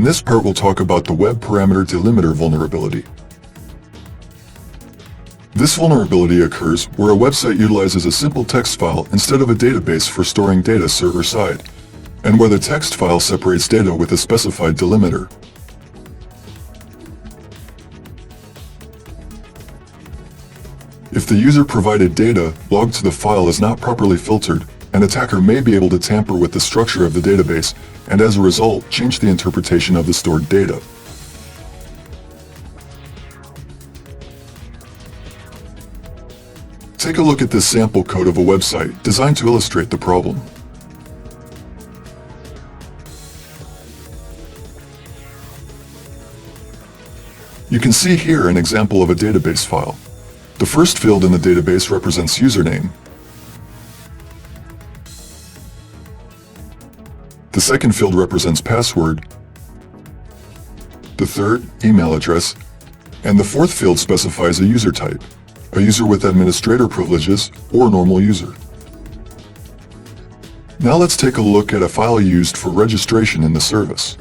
In this part we'll talk about the Web Parameter Delimiter vulnerability. This vulnerability occurs where a website utilizes a simple text file instead of a database for storing data server-side, and where the text file separates data with a specified delimiter. If the user-provided data logged to the file is not properly filtered, an attacker may be able to tamper with the structure of the database and as a result change the interpretation of the stored data. Take a look at this sample code of a website designed to illustrate the problem. You can see here an example of a database file. The first field in the database represents username. The second field represents password. The third, email address. And the fourth field specifies a user type, a user with administrator privileges or normal user. Now let's take a look at a file used for registration in the service.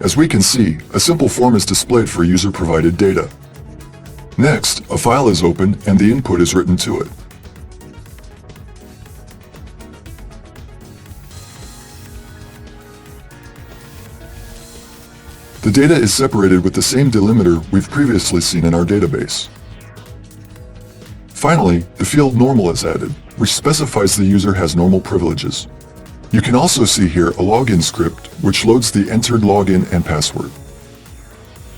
As we can see, a simple form is displayed for user-provided data. Next, a file is opened and the input is written to it. The data is separated with the same delimiter we've previously seen in our database. Finally, the field normal is added, which specifies the user has normal privileges. You can also see here a login script, which loads the entered login and password.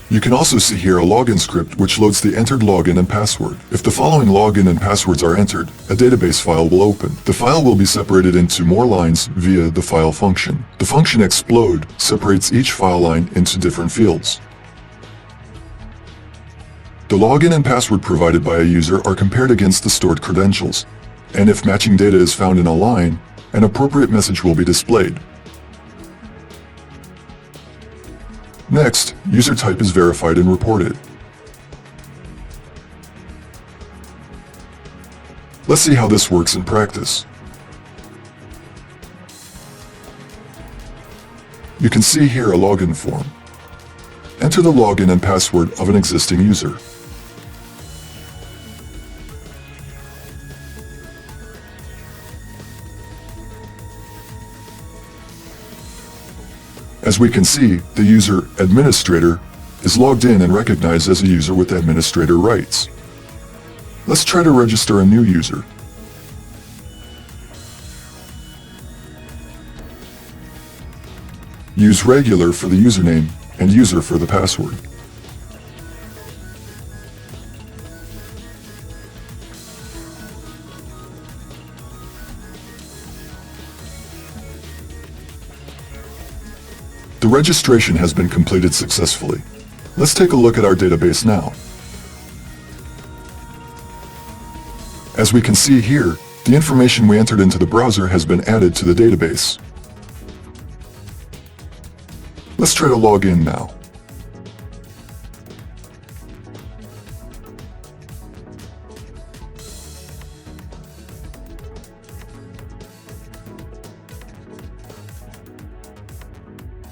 You can also see here a login script which loads the entered login and password. If the following login and passwords are entered, a database file will open. The file will be separated into more lines via the file function. The function explode separates each file line into different fields. The login and password provided by a user are compared against the stored credentials, and if matching data is found in a line, an appropriate message will be displayed. Next, user type is verified and reported. Let's see how this works in practice. You can see here a login form. Enter the login and password of an existing user. As we can see, the user administrator is logged in and recognized as a user with administrator rights. Let's try to register a new user. Use regular for the username and user for the password. The registration has been completed successfully. Let's take a look at our database now. As we can see here, the information we entered into the browser has been added to the database. Let's try to log in now.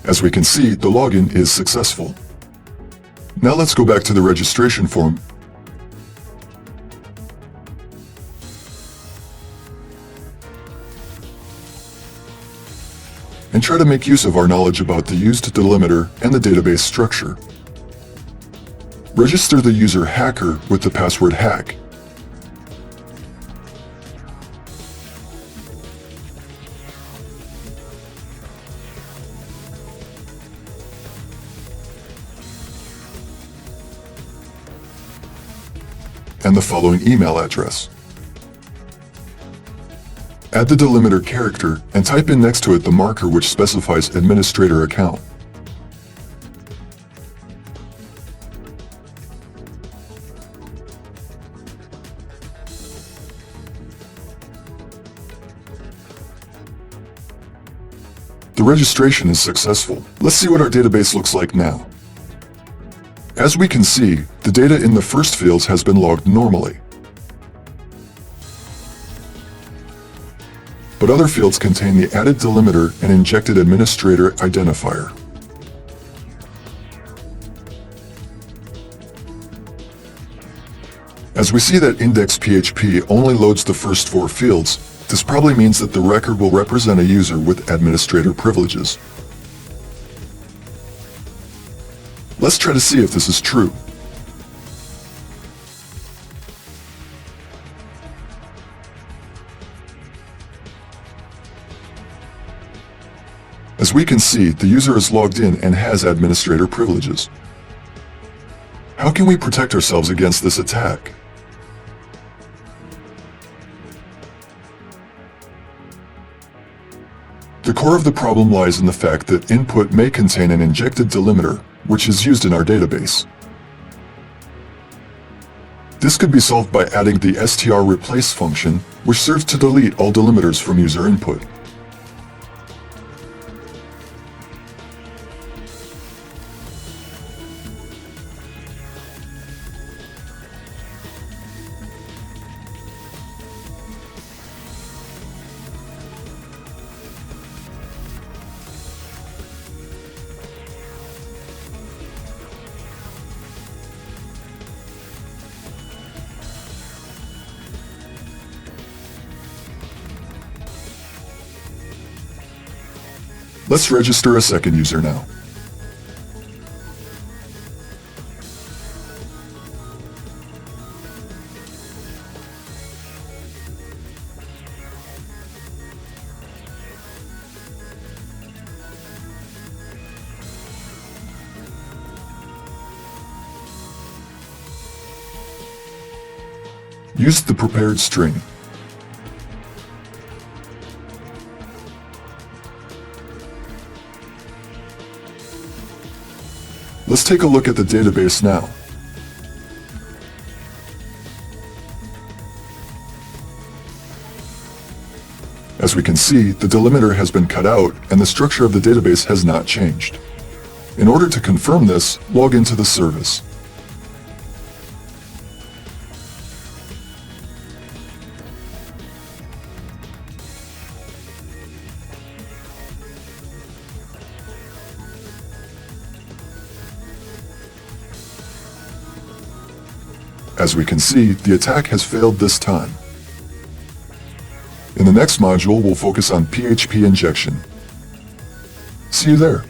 As we can see, the login is successful. Now let's go back to the registration form. And try to make use of our knowledge about the used delimiter and the database structure. Register the user hacker with the password hack. And the following email address. Add the delimiter character and type in next to it the marker which specifies administrator account. The registration is successful. Let's see what our database looks like now. As we can see, the data in the first fields has been logged normally. But other fields contain the added delimiter and injected administrator identifier. As we see that index.php only loads the first 4 fields, this probably means that the record will represent a user with administrator privileges. Let's try to see if this is true. As we can see, the user is logged in and has administrator privileges. How can we protect ourselves against this attack? The core of the problem lies in the fact that input may contain an injected delimiter, which is used in our database. This could be solved by adding the strReplace function, which serves to delete all delimiters from user input. Let's register a second user now. Use the prepared string. Let's take a look at the database now. As we can see, the delimiter has been cut out and the structure of the database has not changed. In order to confirm this, log into the service. As we can see, the attack has failed this time. In the next module, we'll focus on PHP injection. See you there.